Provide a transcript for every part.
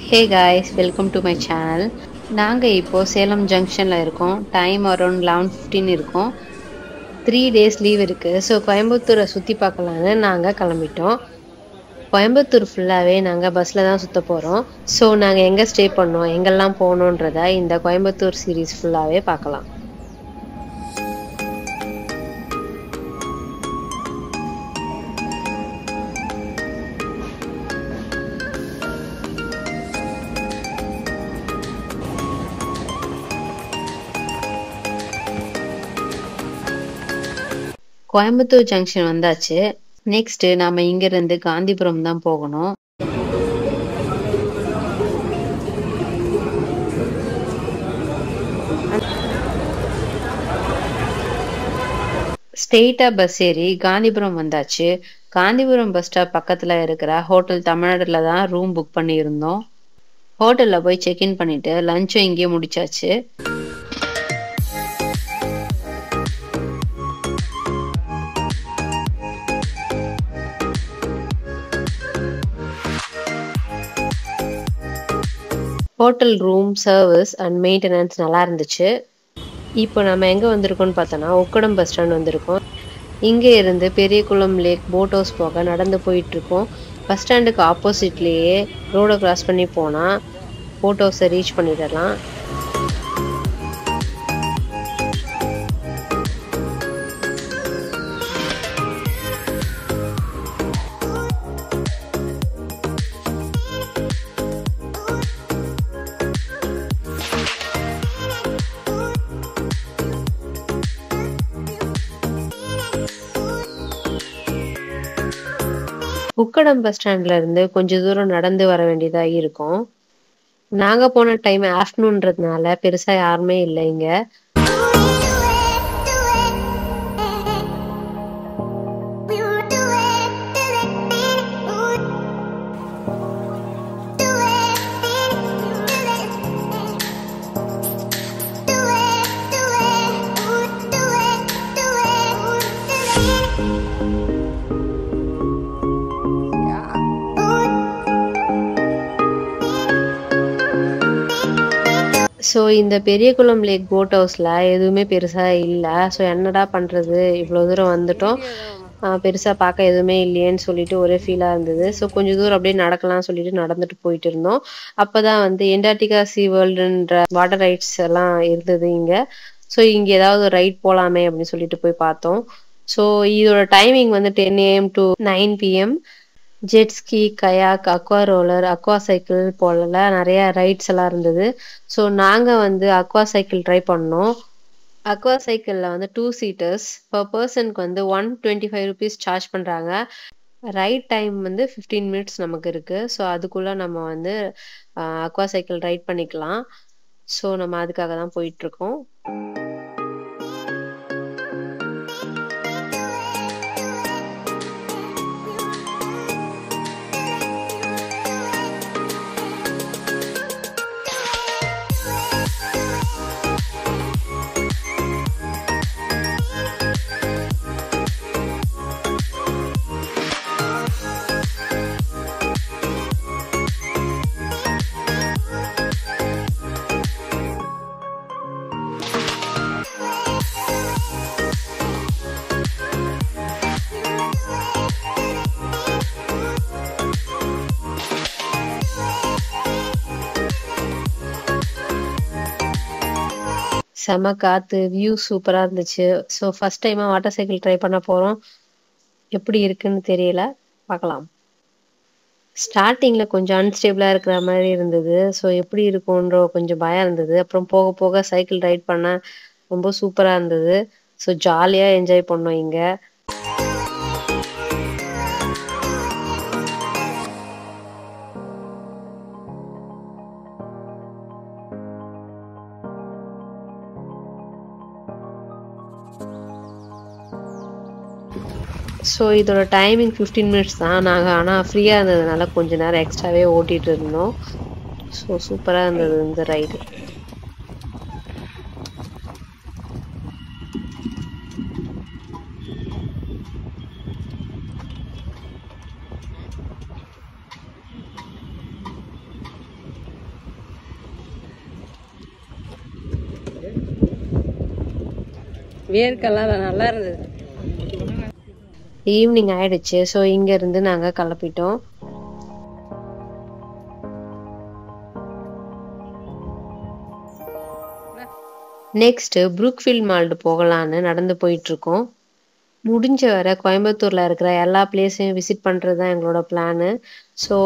Hey guys, welcome to my channel. நாங்க இப்போ சேலம் ஜங்ஷன்ல இருக்கோம். டைம் அரௌண்ட் 11:15 இருக்கும். 3 days லீவ் இருக்கு. ஸோ கோயம்புத்தூரை சுத்தி பார்க்கலான்னு நாங்க கிளம்பிட்டோம். கோயம்புத்தூர் ஃபுல்லாவே நாங்க பஸ்ல தான் சுத்த போறோம். ஸோ நாங்க எங்க ஸ்டே பண்ணோம், எங்கெல்லாம் போனோன்றத இந்த கோயம்புத்தூர் சீரீஸ் ஃபுல்லாவே பார்க்கலாம். கோயம்புத்தூர் ஜங்ஷன் வந்தாச்சு. நெக்ஸ்ட் நாம இங்க இருந்து காந்திபுரம் தான் போகணும். ஸ்ட்ரெயிட்டா பஸ் ஏறி காந்திபுரம் வந்தாச்சு. காந்திபுரம் பஸ் ஸ்டாப் பக்கத்துல இருக்கிற ஹோட்டல் தமிழ்நாடுல தான் ரூம் புக் பண்ணியிருந்தோம். ஹோட்டல்ல போய் செக்இன் பண்ணிட்டு லஞ்சும் இங்கே முடிச்சாச்சு. Hotel room service and maintenance நல்லா இருந்துச்சு. இப்போ நம்ம எங்கே வந்திருக்கோம்னு பார்த்தோன்னா உக்கடம் பஸ் ஸ்டாண்ட் வந்திருக்கோம். இங்கே இருந்து பெரியகுளம் லேக் போட் ஹவுஸ் போக நடந்து போயிட்டுருக்கோம். பஸ் ஸ்டாண்டுக்கு ஆப்போசிட்லேயே ரோடை கிராஸ் பண்ணி போனால் போட் ஹவுஸை ரீச் பண்ணிடலாம். உக்கடம் பஸ் ஸ்டாண்ட்ல இருந்து கொஞ்சம் தூரம் நடந்து வர வேண்டியதா இருக்கும். நாங்க போன டைம் ஆஃப்டர்நூன்றதுனால பெருசா யாருமே இல்லை இங்க. ஸோ இந்த பெரியகுளம் லேக் போட் ஹவுஸில் எதுவுமே பெருசாக இல்லை. ஸோ என்னடா பண்ணுறது, இவ்வளோ தூரம் வந்துட்டோம், பெருசாக பார்க்க எதுவுமே இல்லையேன்னு சொல்லிட்டு ஒரே ஃபீலாக இருந்தது. ஸோ கொஞ்சம் தூரம் அப்படியே நடக்கலாம்னு சொல்லிட்டு நடந்துட்டு போயிட்டு இருந்தோம். அப்போ தான் வந்து என்டார்டிகா சீ வேர்ல்டுன்ற வாட்டர் ரைட்ஸ் எல்லாம் இருந்தது இங்கே. ஸோ இங்கே ஏதாவது ஒரு ரைட் போகலாமே அப்படின்னு சொல்லிட்டு போய் பார்த்தோம். ஸோ இதோட டைமிங் வந்து 10 AM to 9 PM. Jet ski, kayak, Aqua roller, Aqua cycle போல நிறைய ரைட்ஸ் எல்லாம் இருந்தது. ஸோ நாங்கள் வந்து அக்வா சைக்கிள் ட்ரை பண்ணோம். அக்வா சைக்கிளில் வந்து 2 seaters பர் பர்சனுக்கு வந்து 125 rupees சார்ஜ் பண்ணுறாங்க. ரைட் டைம் வந்து 15 minutes நமக்கு இருக்குது. ஸோ அதுக்குள்ளே நம்ம வந்து அக்வா சைக்கிள் ரைட் பண்ணிக்கலாம். ஸோ நம்ம அதுக்காக தான் போயிட்டுருக்கோம். செம காத்து, வியூ சூப்பரா இருந்துச்சு. ஸோ ஃபர்ஸ்ட் டைமா வாட்டர் சைக்கிள் ட்ரை பண்ண போறோம். எப்படி இருக்குன்னு தெரியல, பார்க்கலாம். ஸ்டார்டிங்ல கொஞ்சம் அன்ஸ்டேபிளா இருக்கிற மாதிரி இருந்தது. ஸோ எப்படி இருக்கும்ன்ற கொஞ்சம் பயம் இருந்தது. அப்புறம் போக போக சைக்கிள் ரைட் பண்ண ரொம்ப சூப்பரா இருந்தது. ஸோ ஜாலியா என்ஜாய் பண்ணோம் இங்க. ஸோ இதோட டைமிங் 15 minutes தான். நாங்கள் ஆனால் ஃப்ரீயாக இருந்ததுனால கொஞ்ச நேரம் எக்ஸ்ட்ராவே ஓட்டிகிட்டு இருந்தோம். ஸோ சூப்பராக இருந்தது இந்த ரைடு. வேர்க்கெல்லாம் நல்லா இருந்தது. ஈவினிங் ஆயிடுச்சு. ஸோ இங்கேருந்து நாங்கள் கிளப்பிட்டோம். நெக்ஸ்ட்டு புரூக்ஃபீல்ட் மால் போகலான்னு நடந்து போயிட்டுருக்கோம். முடிஞ்ச வரை கோயம்புத்தூரில் இருக்கிற எல்லா பிளேஸையும் விசிட் பண்ணுறது தான் எங்களோட பிளானு. ஸோ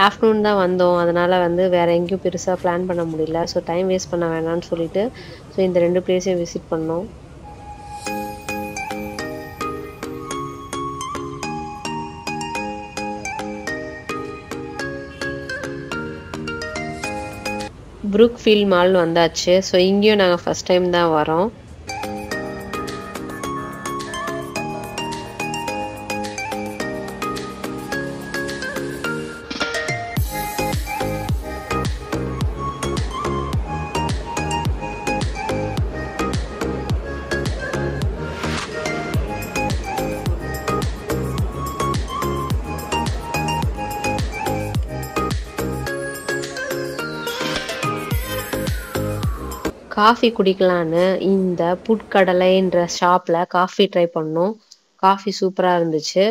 ஆஃப்டர்நூன் தான் வந்தோம். அதனால் வேறு எங்கேயும் பெருசாக பிளான் பண்ண முடியல. ஸோ டைம் வேஸ்ட் பண்ண வேணாம்னு சொல்லிட்டு ஸோ இந்த 2 பிளேஸையும் விசிட் பண்ணோம். புரூக்ஃபீல்ட் மால் வந்தாச்சு. ஸோ இங்கேயும் நாங்கள் ஃபஸ்ட் டைம் தான் வரோம். காஃபி குடிக்கலான்னு இந்த புட்கடலைன்ற ஷாப்பில் காஃபி ட்ரை பண்ணோம். காஃபி சூப்பராக இருந்துச்சு.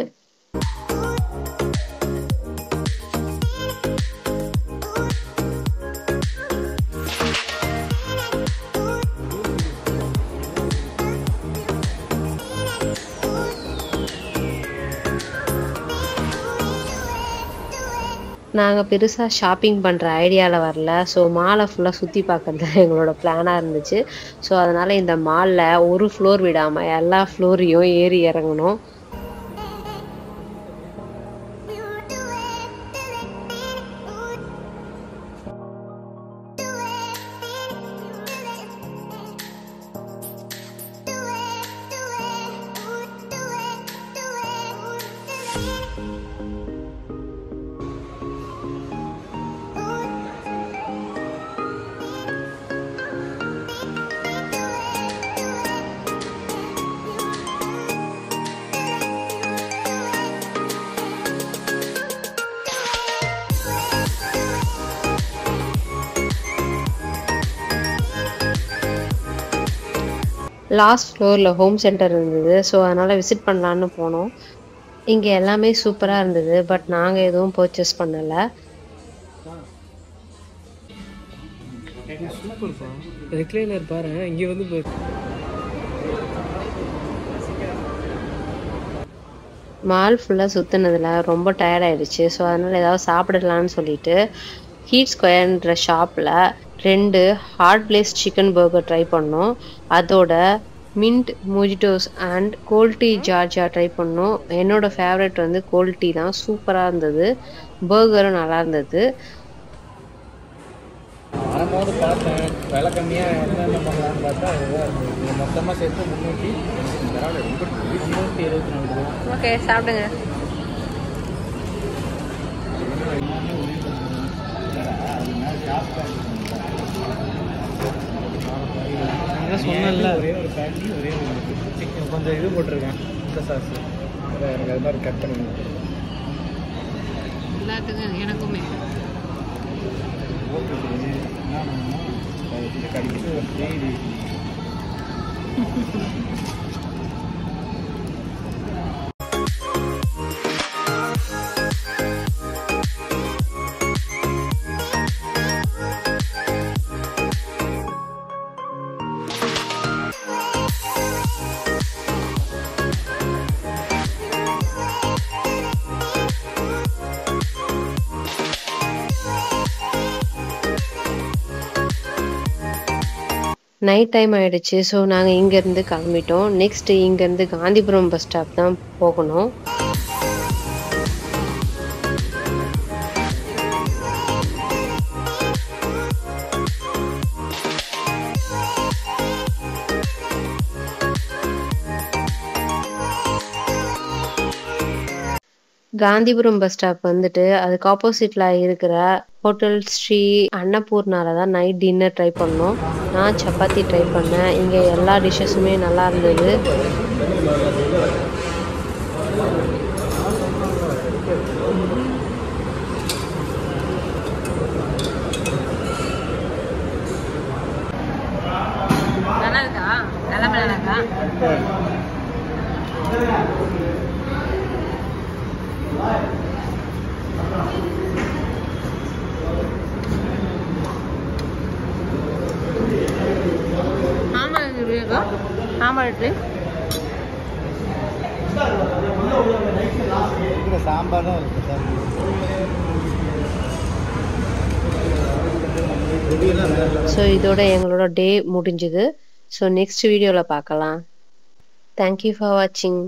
நாங்கள் பெருசாக ஷாப்பிங் பண்ணுற ஐடியாவில் வரல. ஸோ மாலை ஃபுல்லாக சுற்றி பார்க்கறது எங்களோட பிளானாக இருந்துச்சு. ஸோ அதனால் இந்த மாலில் ஒரு ஃப்ளோர் விடாமல் எல்லா ஃப்ளோரையும் ஏறி இறங்கணும். லாஸ்ட் ஃப்ளோரில் ஹோம் சென்டர் இருந்தது. ஸோ அதனால் விசிட் பண்ணலான்னு போனோம். இங்கே எல்லாமே சூப்பராக இருந்தது. பட் நாங்கள் எதுவும் பர்ச்சேஸ் பண்ணலை. ரெக்லைனர் பாரு, இங்கே வந்து மால் ஃபுல்லாக சுற்றுனதில் ரொம்ப டயர்ட் ஆயிடுச்சு. ஸோ அதனால் ஏதாவது சாப்பிடலான்னு சொல்லிட்டு ஹீட் ஸ்கொயர்ன்ற ஷாப்பில் 2 hot blaze chicken burger try பண்ணோம். அதோட mint mojitos and cold tea ஜார்ஜா ட்ரை பண்ணோம். என்னோட ஃபேவரட் வந்து கோல்ட் டீ தான். சூப்பராக இருந்தது. பர்கரும் நல்லா இருந்தது. வரும்போது பார்த்தேன் விலை கம்மியாக என்னென்ன பண்ணலான்னு பார்த்தா இதுதான் இருந்தது. மொத்தமாக சேர்த்து 374 ரூபா. ஓகே, சாப்பிடுங்க. சொன்னல ஒரே ஒரு பேட்டி ஒரே ஒரு சிக்கன் கொஞ்சம் இது போட்டிருக்கேன் இந்த சாஸ். அதான் எனக்கு அது மாதிரி கட் பண்ணி எல்லாத்துக்கும் எனக்குமே கடிக்கிட்டு ஒரு தேடி நைட் டைம் ஆயிடுச்சு. ஸோ நாங்கள் இங்கேருந்து கிளம்பிட்டோம். நெக்ஸ்ட்டு இங்கேருந்து காந்திபுரம் பஸ் ஸ்டாப் தான் போகணும். காந்திபுரம் பஸ் ஸ்டாப் வந்துட்டு அதுக்கு ஆப்போசிட்ல இருக்கிற ஹோட்டல் ஸ்ரீ அன்னபூர்ணால தான் நைட் டின்னர் ட்ரை பண்ணோம். நான் சப்பாத்தி ட்ரை பண்ணேன். இங்கே எல்லா டிஷ்ஷஸுமே நல்லா இருந்தது. நல்லா இருக்கா? நல்லா இருக்கா? சாம்பார் தான் இருக்கு சார். ஸோ இதோட எங்களோட டே முடிஞ்சுது. ஸோ நெக்ஸ்ட் வீடியோவில் பார்க்கலாம். தேங்க்யூ ஃபார் வாட்சிங்.